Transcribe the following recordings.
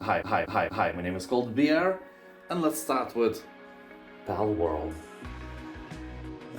Hi, my name is called Verne, and let's start with Palworld.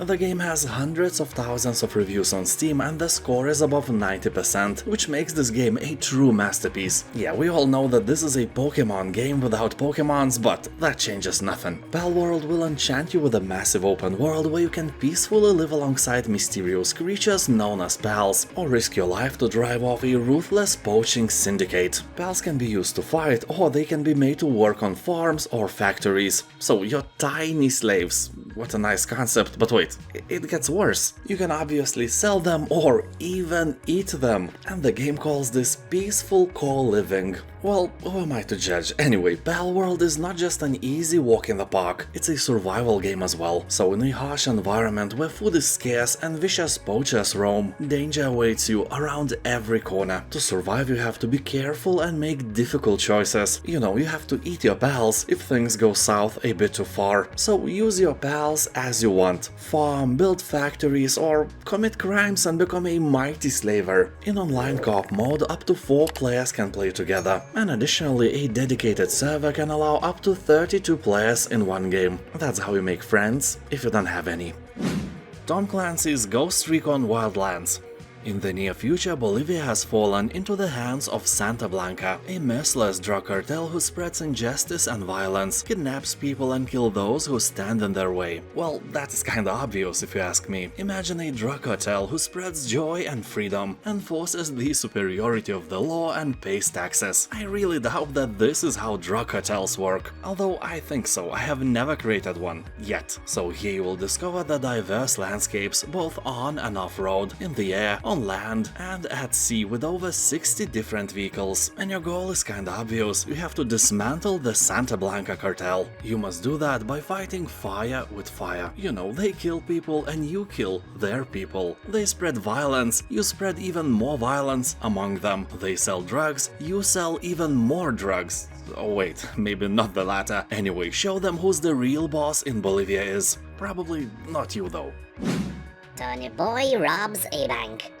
The game has hundreds of thousands of reviews on Steam and the score is above 90%, which makes this game a true masterpiece. Yeah, we all know that this is a Pokemon game without Pokemons, but that changes nothing. Palworld will enchant you with a massive open world where you can peacefully live alongside mysterious creatures known as pals, or risk your life to drive off a ruthless poaching syndicate. Pals can be used to fight, or they can be made to work on farms or factories. So you're tiny slaves. What a nice concept, but wait. It gets worse. You can obviously sell them or even eat them, and the game calls this peaceful co-living. Well, who am I to judge? Anyway, Palworld is not just an easy walk in the park, it's a survival game as well. So in a harsh environment where food is scarce and vicious poachers roam, danger awaits you around every corner. To survive you have to be careful and make difficult choices. You know, you have to eat your pals if things go south a bit too far. So use your pals as you want. Farm, build factories, or commit crimes and become a mighty slaver. In online co-op mode, up to 4 players can play together. And additionally, a dedicated server can allow up to 32 players in one game. That's how you make friends, if you don't have any. Tom Clancy's Ghost Recon Wildlands. In the near future, Bolivia has fallen into the hands of Santa Blanca, a merciless drug cartel who spreads injustice and violence, kidnaps people and kills those who stand in their way. Well, that is kinda obvious if you ask me. Imagine a drug cartel who spreads joy and freedom, enforces the superiority of the law and pays taxes. I really doubt that this is how drug cartels work, although I think so. I have never created one, yet. So here you will discover the diverse landscapes both on and off-road, in the air, on land and at sea with over 60 different vehicles. And your goal is kinda obvious, you have to dismantle the Santa Blanca cartel. You must do that by fighting fire with fire. You know, they kill people and you kill their people. They spread violence, you spread even more violence among them. They sell drugs, you sell even more drugs. Oh wait, maybe not the latter. Anyway, show them who's the real boss in Bolivia is. Probably not you though. Turnip boy robs a bank.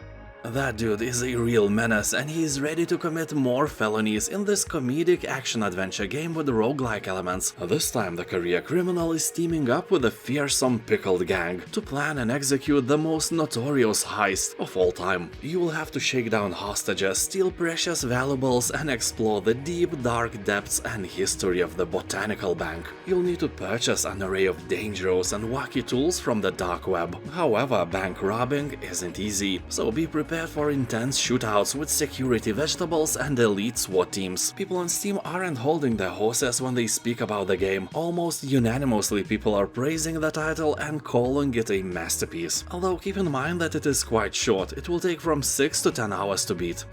That dude is a real menace and he's ready to commit more felonies in this comedic action-adventure game with roguelike elements. This time the career criminal is teaming up with a fearsome pickled gang to plan and execute the most notorious heist of all time. You will have to shake down hostages, steal precious valuables and explore the deep dark depths and history of the botanical bank. You'll need to purchase an array of dangerous and wacky tools from the dark web. However, bank robbing isn't easy, so be prepared for intense shootouts with security vegetables and elite SWAT teams. People on Steam aren't holding their horses when they speak about the game. Almost unanimously people are praising the title and calling it a masterpiece. Although keep in mind that it is quite short, it will take from 6 to 10 hours to beat.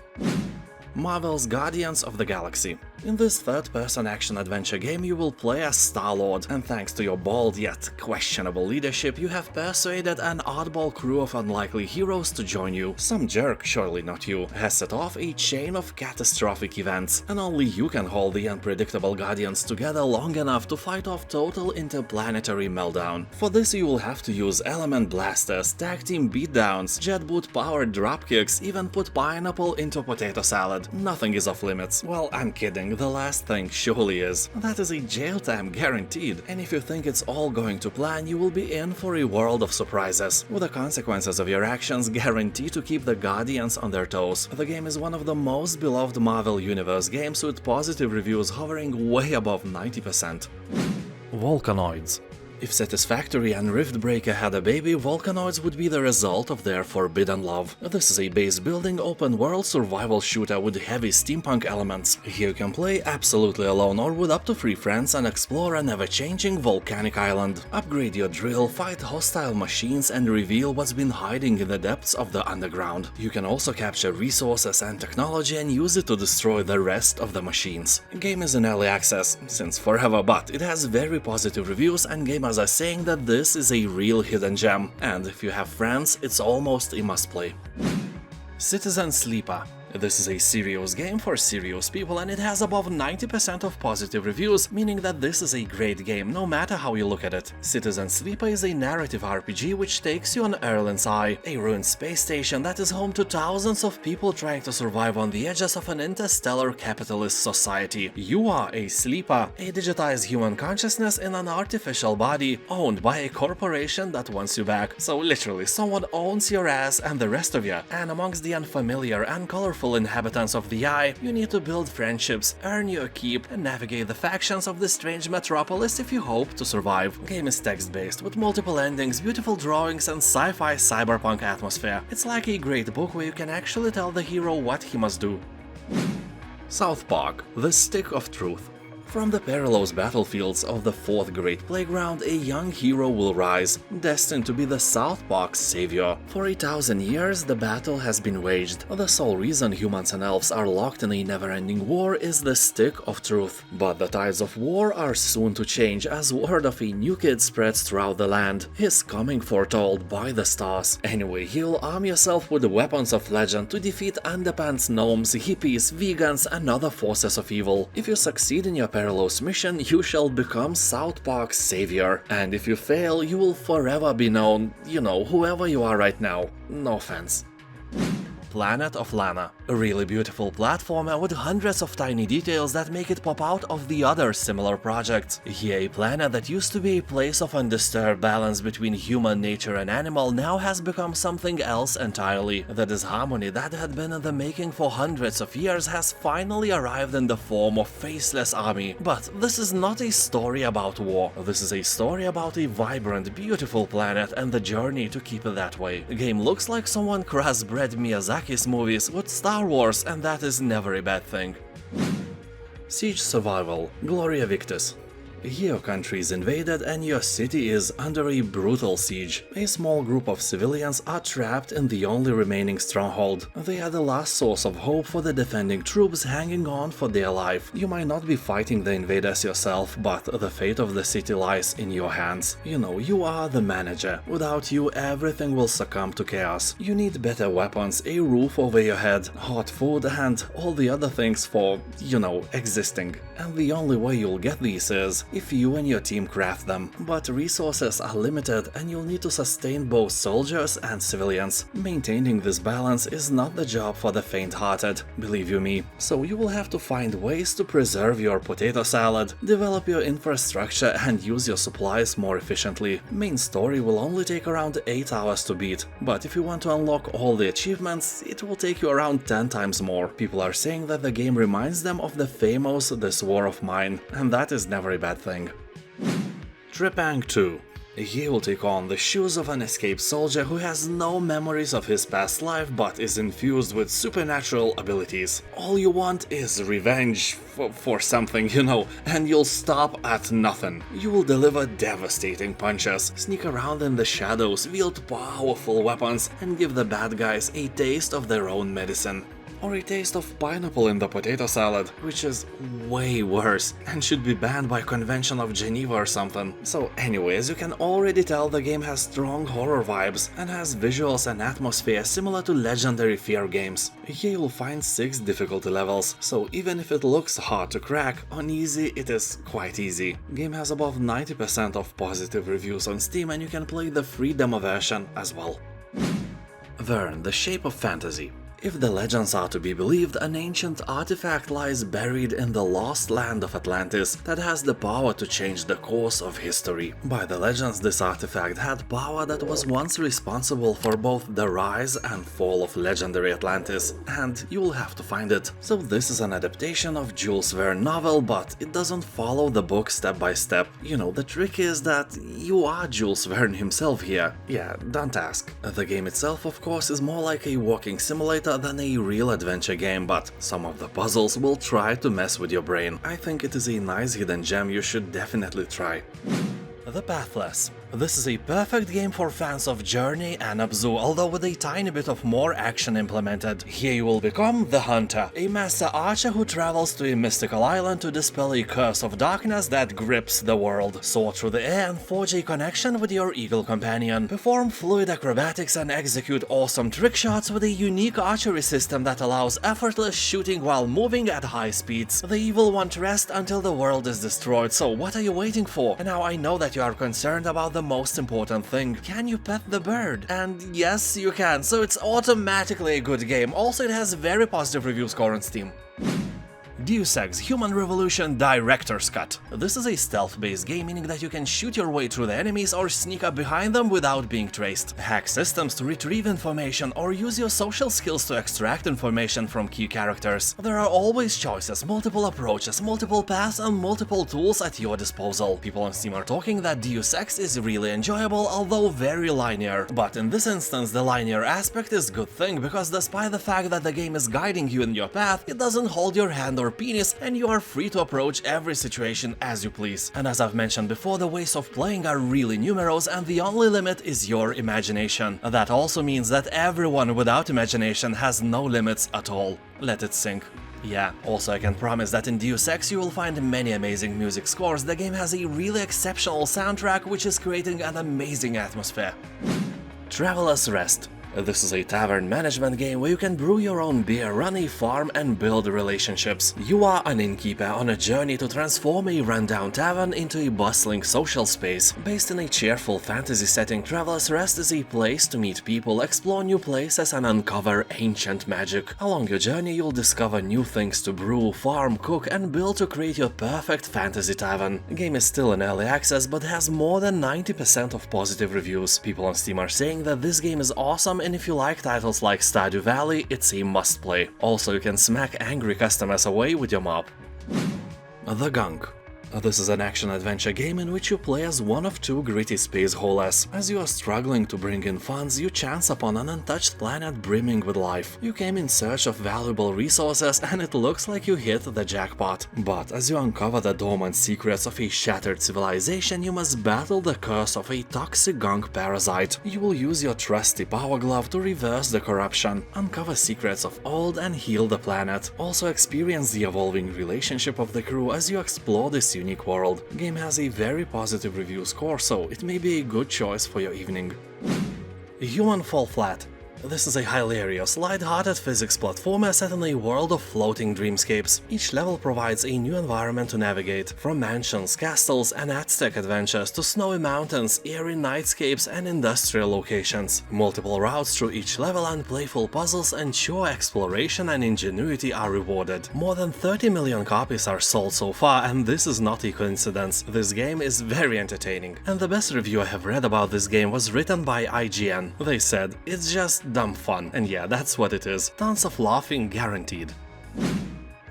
Marvel's Guardians of the Galaxy. In this third-person action-adventure game you will play as Star-Lord, and thanks to your bold yet questionable leadership you have persuaded an oddball crew of unlikely heroes to join you. Some jerk, surely not you, has set off a chain of catastrophic events, and only you can hold the unpredictable Guardians together long enough to fight off total interplanetary meltdown. For this you will have to use element blasters, tag team beatdowns, jet boot powered dropkicks, even put pineapple into potato salad. Nothing is off limits. Well, I'm kidding. The last thing surely is. That is a jail time guaranteed, and if you think it's all going to plan, you will be in for a world of surprises, with the consequences of your actions guaranteed to keep the Guardians on their toes. The game is one of the most beloved Marvel Universe games with positive reviews hovering way above 90%. Volcanoids. If Satisfactory and Riftbreaker had a baby, Volcanoids would be the result of their forbidden love. This is a base-building open-world survival shooter with heavy steampunk elements. Here you can play absolutely alone or with up to 3 friends and explore an ever-changing volcanic island. Upgrade your drill, fight hostile machines and reveal what's been hiding in the depths of the underground. You can also capture resources and technology and use it to destroy the rest of the machines. The game is in early access since forever, but it has very positive reviews and gamers are saying that this is a real hidden gem, and if you have friends, it's almost a must-play. Citizen Sleeper. This is a serious game for serious people, and it has above 90% of positive reviews, meaning that this is a great game no matter how you look at it. Citizen Sleeper is a narrative RPG which takes you on Erlen's Eye, a ruined space station that is home to thousands of people trying to survive on the edges of an interstellar capitalist society. You are a sleeper, a digitized human consciousness in an artificial body, owned by a corporation that wants you back. So literally, someone owns your ass and the rest of you. And amongst the unfamiliar and colorful inhabitants of the Eye, you need to build friendships, earn your keep, and navigate the factions of this strange metropolis if you hope to survive. Game is text-based, with multiple endings, beautiful drawings, and sci-fi cyberpunk atmosphere. It's like a great book where you can actually tell the hero what he must do. South Park: The Stick of Truth. From the perilous battlefields of the fourth great playground, a young hero will rise, destined to be the South Park's savior. For 1,000 years, the battle has been waged. The sole reason humans and elves are locked in a never-ending war is the Stick of Truth. But the tides of war are soon to change as word of a new kid spreads throughout the land, his coming foretold by the stars. Anyway, you'll arm yourself with the weapons of legend to defeat underpants gnomes, hippies, vegans, and other forces of evil. If you succeed in your perilous mission, you shall become South Park's savior. And if you fail, you will forever be known, you know, whoever you are right now. No offense. Planet of Lana. A really beautiful platformer with hundreds of tiny details that make it pop out of the other similar projects. Here, a planet that used to be a place of undisturbed balance between human nature and animal now has become something else entirely. The disharmony that had been in the making for hundreds of years has finally arrived in the form of faceless army. But this is not a story about war. This is a story about a vibrant, beautiful planet and the journey to keep it that way. The game looks like someone crossbred Miyazaki's movies with Star Wars, and that is never a bad thing. Siege Survival: Gloria Victis. Your country is invaded and your city is under a brutal siege. A small group of civilians are trapped in the only remaining stronghold. They are the last source of hope for the defending troops hanging on for their life. You might not be fighting the invaders yourself, but the fate of the city lies in your hands. You know, you are the manager. Without you, everything will succumb to chaos. You need better weapons, a roof over your head, hot food, and all the other things for, you know, existing. And the only way you'll get these is if you and your team craft them. But resources are limited and you'll need to sustain both soldiers and civilians. Maintaining this balance is not the job for the faint-hearted, believe you me. So you will have to find ways to preserve your potato salad, develop your infrastructure and use your supplies more efficiently. Main story will only take around 8 hours to beat, but if you want to unlock all the achievements, it will take you around 10 times more. People are saying that the game reminds them of the famous This War of Mine, and that is never a bad thing. Trepang 2. He will take on the shoes of an escaped soldier who has no memories of his past life but is infused with supernatural abilities. All you want is revenge for something, you know, and you'll stop at nothing. You will deliver devastating punches, sneak around in the shadows, wield powerful weapons, and give the bad guys a taste of their own medicine. Or a taste of pineapple in the potato salad, which is way worse and should be banned by Convention of Geneva or something. So anyway, as you can already tell, the game has strong horror vibes and has visuals and atmosphere similar to legendary Fear games. Here you'll find 6 difficulty levels, so even if it looks hard to crack, on easy it is quite easy. Game has above 90% of positive reviews on Steam and you can play the free demo version as well. Verne: The Shape of Fantasy. If the legends are to be believed, an ancient artifact lies buried in the lost land of Atlantis that has the power to change the course of history. By the legends, this artifact had power that was once responsible for both the rise and fall of legendary Atlantis, and you'll have to find it. So this is an adaptation of Jules Verne novel, but it doesn't follow the book step by step. You know, the trick is that you are Jules Verne himself here. Yeah, don't ask. The game itself, of course, is more like a walking simulator than a real adventure game, but some of the puzzles will try to mess with your brain. I think it is a nice hidden gem you should definitely try. The Pathless. This is a perfect game for fans of Journey and Abzu, although with a tiny bit of more action implemented. Here you will become the Hunter, a master archer who travels to a mystical island to dispel a curse of darkness that grips the world. Soar through the air and forge a connection with your eagle companion. Perform fluid acrobatics and execute awesome trick shots with a unique archery system that allows effortless shooting while moving at high speeds. The evil won't rest until the world is destroyed, so what are you waiting for? And now I know that you are concerned about the most important thing. Can you pet the bird? And yes, you can, so it's automatically a good game. Also, it has very positive review score on Steam. Deus Ex Human Revolution Director's Cut. This is a stealth-based game, meaning that you can shoot your way through the enemies or sneak up behind them without being traced, hack systems to retrieve information, or use your social skills to extract information from key characters. There are always choices, multiple approaches, multiple paths, and multiple tools at your disposal. People on Steam are talking that Deus Ex is really enjoyable, although very linear. But in this instance, the linear aspect is a good thing, because despite the fact that the game is guiding you in your path, it doesn't hold your hand or penis, and you are free to approach every situation as you please. And as I've mentioned before, the ways of playing are really numerous, and the only limit is your imagination. That also means that everyone without imagination has no limits at all. Let it sink. Yeah, also I can promise that in Deus Ex you will find many amazing music scores. The game has a really exceptional soundtrack which is creating an amazing atmosphere. Traveler's Rest. This is a tavern management game where you can brew your own beer, run a farm, and build relationships. You are an innkeeper on a journey to transform a rundown tavern into a bustling social space. Based in a cheerful fantasy setting, Traveler's Rest is a place to meet people, explore new places, and uncover ancient magic. Along your journey, you'll discover new things to brew, farm, cook, and build to create your perfect fantasy tavern. The game is still in early access, but has more than 90% of positive reviews. People on Steam are saying that this game is awesome, and if you like titles like Stardew Valley, it's a must-play. Also, you can smack angry customers away with your mop. The Gunk. This is an action-adventure game in which you play as one of two gritty space holes. As you are struggling to bring in funds, you chance upon an untouched planet brimming with life. You came in search of valuable resources, and it looks like you hit the jackpot. But as you uncover the dormant secrets of a shattered civilization, you must battle the curse of a toxic gunk parasite. You will use your trusty power glove to reverse the corruption, uncover secrets of old, and heal the planet. Also experience the evolving relationship of the crew as you explore this unique world. The game has a very positive review score, so it may be a good choice for your evening. Human Fall Flat. This is a hilarious, light-hearted physics platformer set in a world of floating dreamscapes. Each level provides a new environment to navigate, from mansions, castles, and Aztec adventures to snowy mountains, eerie nightscapes, and industrial locations. Multiple routes through each level and playful puzzles ensure exploration and ingenuity are rewarded. More than 30 million copies are sold so far, and this is not a coincidence. This game is very entertaining. And the best review I have read about this game was written by IGN. They said, "It's just dumb fun." And yeah, that's what it is. Tons of laughing guaranteed.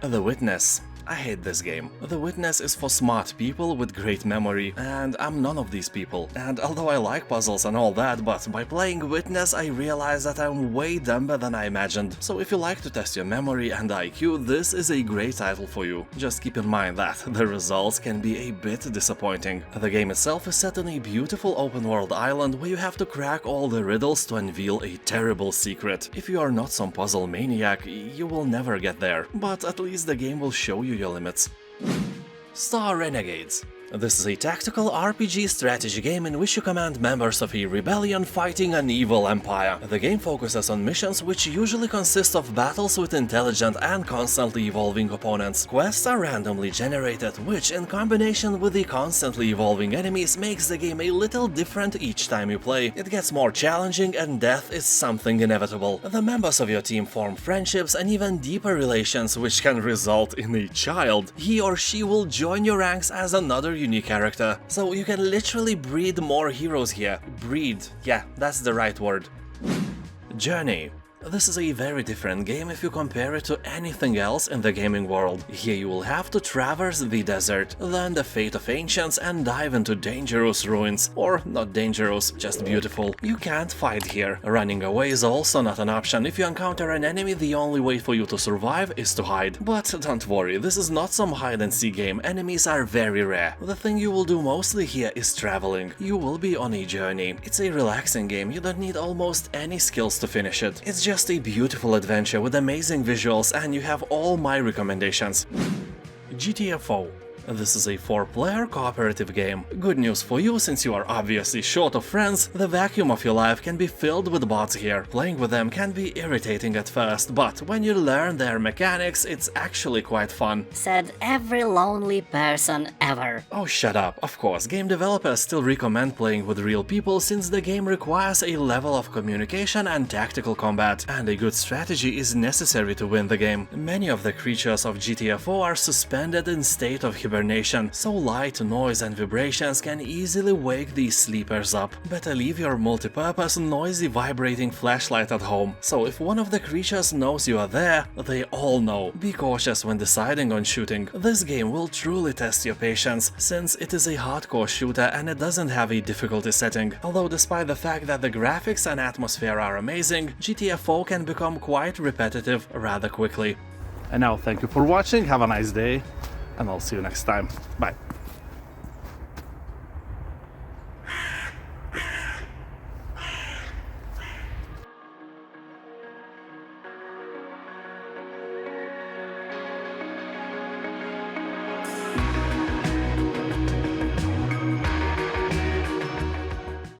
The Witness. I hate this game. The Witness is for smart people with great memory, and I'm none of these people. And although I like puzzles and all that, but by playing Witness I realized that I'm way dumber than I imagined. So if you like to test your memory and IQ, this is a great title for you. Just keep in mind that the results can be a bit disappointing. The game itself is set on a beautiful open-world island where you have to crack all the riddles to unveil a terrible secret. If you are not some puzzle maniac, you will never get there, but at least the game will show you your limits. Star Renegades. This is a tactical RPG strategy game in which you command members of a rebellion fighting an evil empire. The game focuses on missions which usually consist of battles with intelligent and constantly evolving opponents. Quests are randomly generated, which in combination with the constantly evolving enemies makes the game a little different each time you play. It gets more challenging and death is something inevitable. The members of your team form friendships and even deeper relations which can result in a child. He or she will join your ranks as another unique character, so you can literally breed more heroes here. Breed, yeah, that's the right word. Journey. This is a very different game if you compare it to anything else in the gaming world. Here you will have to traverse the desert, learn the fate of ancients and dive into dangerous ruins. Or not dangerous, just beautiful. You can't fight here. Running away is also not an option. If you encounter an enemy, the only way for you to survive is to hide. But don't worry, this is not some hide-and-seek game. Enemies are very rare. The thing you will do mostly here is traveling. You will be on a journey. It's a relaxing game. You don't need almost any skills to finish it. It's just a beautiful adventure with amazing visuals, and you have all my recommendations. GTFO. This is a 4-player cooperative game. Good news for you, since you are obviously short of friends, the vacuum of your life can be filled with bots here. Playing with them can be irritating at first, but when you learn their mechanics, it's actually quite fun. Said every lonely person ever. Oh, shut up. Of course, game developers still recommend playing with real people since the game requires a level of communication and tactical combat, and a good strategy is necessary to win the game. Many of the creatures of GTFO are suspended in state of hibernation, so light, noise and vibrations can easily wake these sleepers up. Better leave your multi-purpose noisy vibrating flashlight at home, so if one of the creatures knows you are there, they all know. Be cautious when deciding on shooting. This game will truly test your patience, since it is a hardcore shooter and it doesn't have a difficulty setting. Although despite the fact that the graphics and atmosphere are amazing, GTFO can become quite repetitive rather quickly. And now thank you for watching, have a nice day, and I'll see you next time. Bye.